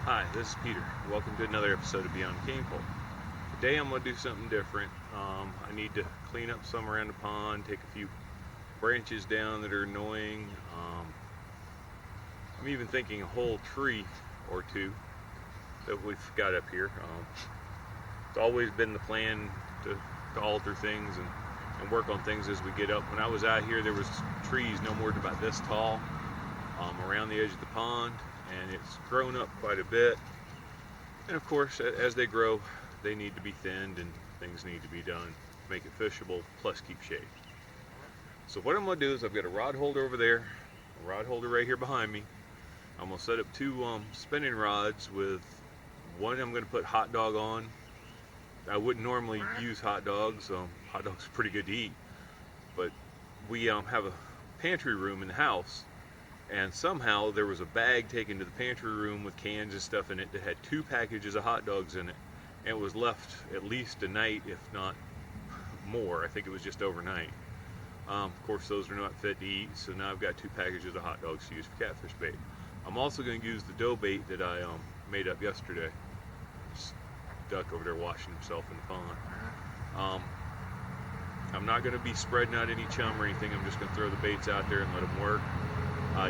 Hi, this is Peter. Welcome to another episode of Beyond the Cane Pole. Today I'm going to do something different. I need to clean up some around the pond, take a few branches down that are annoying. I'm even thinking a whole tree or two that we've got up here. It's always been the plan to alter things and work on things as we get up. When I was out here, there was trees no more than about this tall around the edge of the pond, and it's grown up quite a bit. And of course, as they grow, they need to be thinned and things need to be done to make it fishable, plus keep shade. So what I'm going to do is I've got a rod holder over there, a rod holder right here behind me. I'm going to set up two spinning rods with one I'm going to put hot dog on. I wouldn't normally use hot dogs. Hot dogs are pretty good to eat, but we have a pantry room in the house, and somehow there was a bag taken to the pantry room with cans and stuff in it that had 2 packages of hot dogs in it, and it was left at least a night, if not more. I think it was just overnight. Of course, those are not fit to eat, so now I've got 2 packages of hot dogs to use for catfish bait. I'm also going to use the dough bait that I made up yesterday. Just duck over there washing himself in the pond. I'm not going to be spreading out any chum or anything. I'm just going to throw the baits out there and let them work.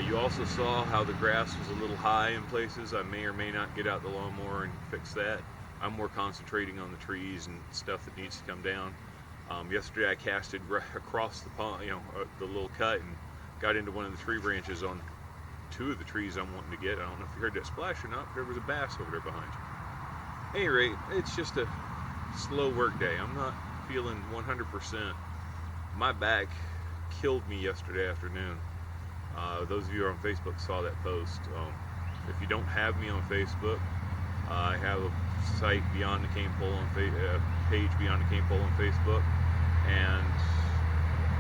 You also saw how the grass was a little high in places. I may or may not get out the lawnmower and fix that. I'm more concentrating on the trees and stuff that needs to come down. Yesterday I casted right across the pond, the little cut, and got into one of the tree branches on 2 of the trees I'm wanting to get. I don't know if you heard that splash or not, but there was a bass over there behind you. At any rate, it's just a slow work day. I'm not feeling 100%. My back killed me yesterday afternoon. Those of you who are on Facebook saw that post. If you don't have me on Facebook, I have a site Beyond the Cane Pole on page Beyond the Cane Pole on Facebook, and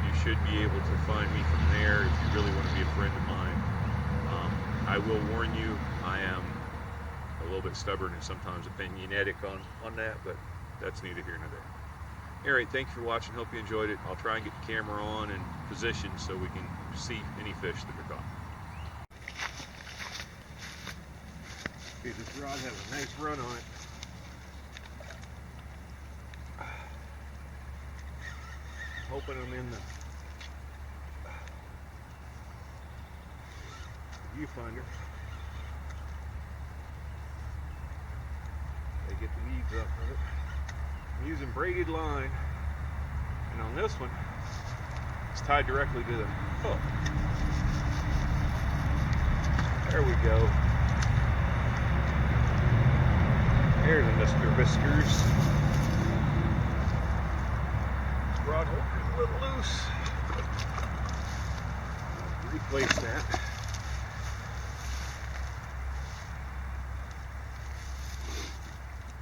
you should be able to find me from there if you really want to be a friend of mine. I will warn you, I am a little bit stubborn and sometimes opinionated on that, but that's neither here nor there. Alright, thank you for watching. Hope you enjoyed it. I'll try and get the camera on and positioned so we can see any fish that are caught. Okay, this rod has a nice run on it. Hoping I'm in the viewfinder. They get the weeds up of it. I'm using braided line, and on this one, it's tied directly to the hook. There we go. There's a Mr. Whiskers. Rod holder's a little loose. Replace that.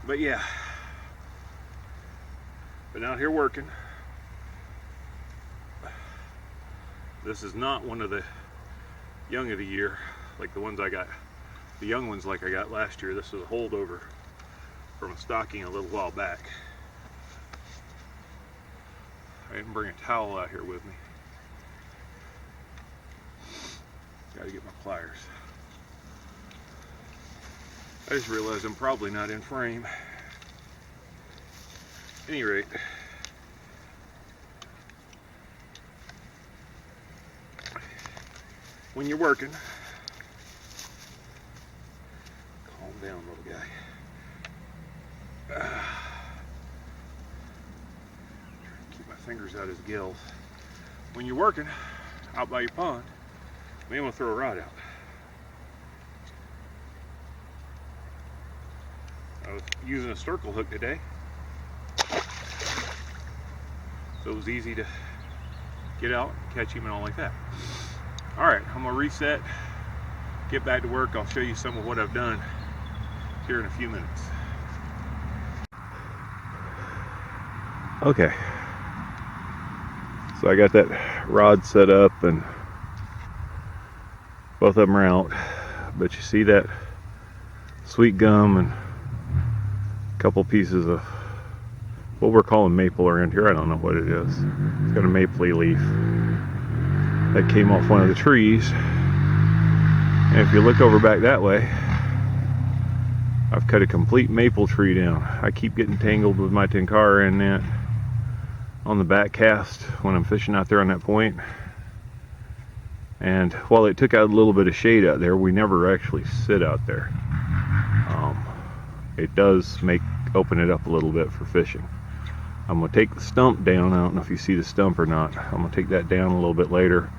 But yeah, been out here working. This is not one of the young of the year like the ones I got, the young ones like I got last year. This is a holdover from a stocking a little while back. I didn't bring a towel out here with me. Got to get my pliers. I just realized I'm probably not in frame. At any rate, when you're working, calm down, little guy. Keep my fingers out his gills. When you're working out by your pond, you may want to throw a rod out. I was using a circle hook today, so it was easy to get out, catch him and all like that. Alright, I'm going to reset, get back to work. I'll show you some of what I've done here in a few minutes. Okay, so I got that rod set up and both of them are out, but you see that sweet gum and a couple pieces of what we're calling maple around here. I don't know what it is. It's got a mapley leaf that came off one of the trees, and if you look over back that way, I've cut a complete maple tree down. I keep getting tangled with my tenkara in that on the back cast when I'm fishing out there on that point. And while it took out a little bit of shade out there, we never actually sit out there. It does open it up a little bit for fishing. I'm going to take the stump down. I don't know if you see the stump or not. I'm going to take that down a little bit later.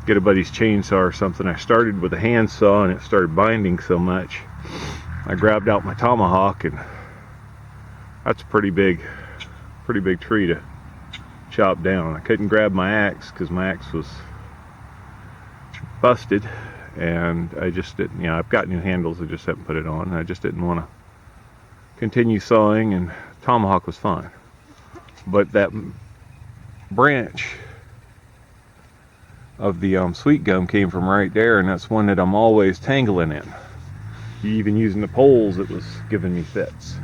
Get a buddy's chainsaw or something. I started with a handsaw and it started binding so much. I grabbed out my tomahawk, and that's a pretty big tree to chop down. I couldn't grab my axe because my axe was busted, and I just didn't, you know, I've got new handles, I just haven't put it on. I just didn't want to continue sawing, and tomahawk was fine. But that branch of the sweet gum came from right there, and that's one that I'm always tangling in. Even using the poles, it was giving me fits.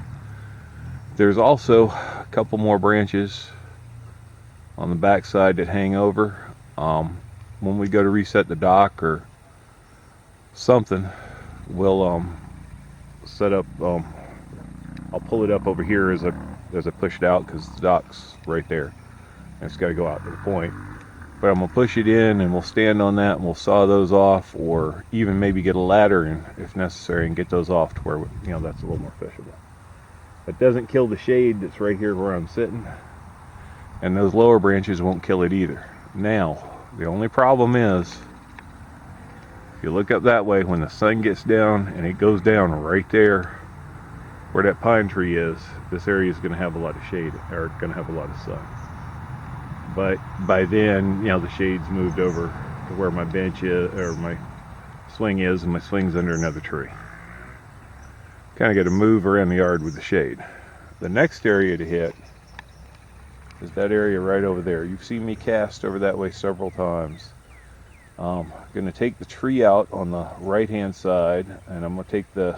There's also a couple more branches on the back side that hang over. When we go to reset the dock or something, we'll set up, I'll pull it up over here as I push it out, because the dock's right there and it's got to go out to the point. But I'm gonna push it in, and we'll stand on that and we'll saw those off, or even maybe get a ladder in if necessary and get those off to where, you know, that's a little more fishable. It doesn't kill the shade that's right here where I'm sitting, and those lower branches won't kill it either. Now, the only problem is, if you look up that way, when the sun gets down, and it goes down right there where that pine tree is, this area is going to have a lot of shade, or going to have a lot of sun. But by then, you know, the shade's moved over to where my bench is, or my swing is, and my swing's under another tree. Kind of got to move around the yard with the shade. The next area to hit is that area right over there. You've seen me cast over that way several times. I'm going to take the tree out on the right hand side, and I'm going to take the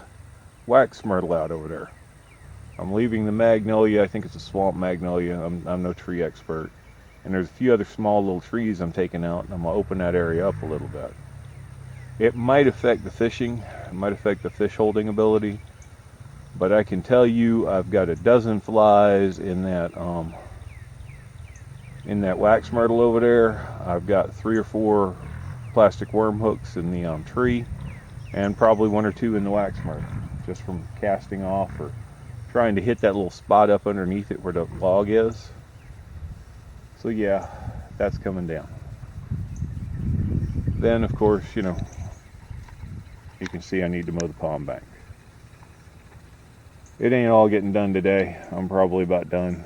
wax myrtle out over there. I'm leaving the magnolia. I think it's a swamp magnolia. I'm no tree expert. And there's a few other small little trees I'm taking out, and I'm going to open that area up a little bit. It might affect the fishing, it might affect the fish holding ability, but I can tell you I've got a dozen flies in that wax myrtle over there. I've got 3 or 4 plastic worm hooks in the tree, and probably 1 or 2 in the wax myrtle, just from casting off or trying to hit that little spot up underneath it where the log is. So yeah, that's coming down. Then of course, you know, you can see I need to mow the pond bank. It ain't all getting done today. I'm probably about done.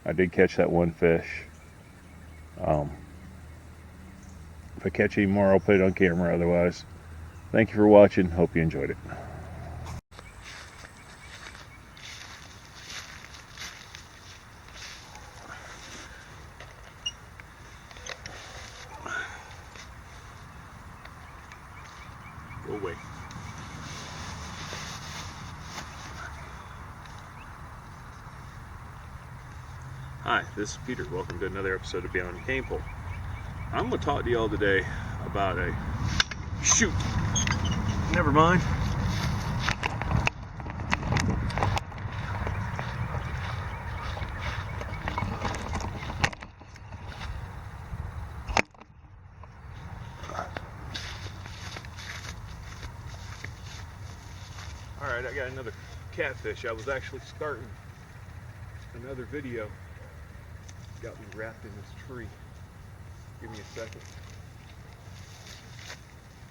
I did catch that one fish. If I catch any more, I'll put it on camera. Otherwise, thank you for watching. Hope you enjoyed it. Go away. Hi, this is Peter. Welcome to another episode of Beyond the Cane Pole. I'm going to talk to y'all today about a... Shoot! Never mind. Alright, I got another catfish. I was actually starting another video. Got me wrapped in this tree. Give me a second.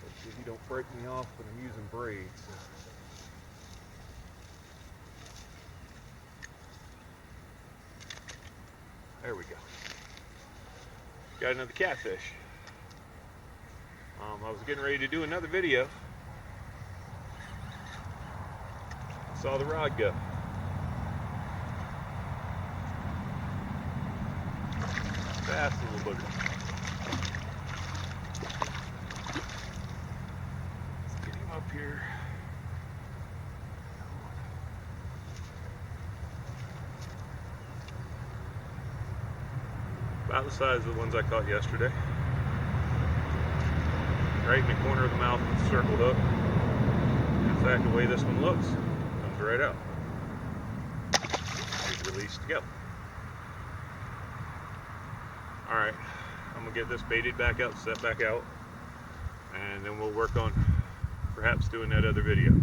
Let's see if you don't break me off when I'm using braids. There we go. Got another catfish. I was getting ready to do another video. Saw the rod go. Fast little booger. Let's get him up here. About the size of the ones I caught yesterday. Right in the corner of the mouth with the circle hook. In fact, the way this one looks. comes right out. He's released to go. Alright, I'm going to get this baited back up, set back out, and then we'll work on perhaps doing that other video.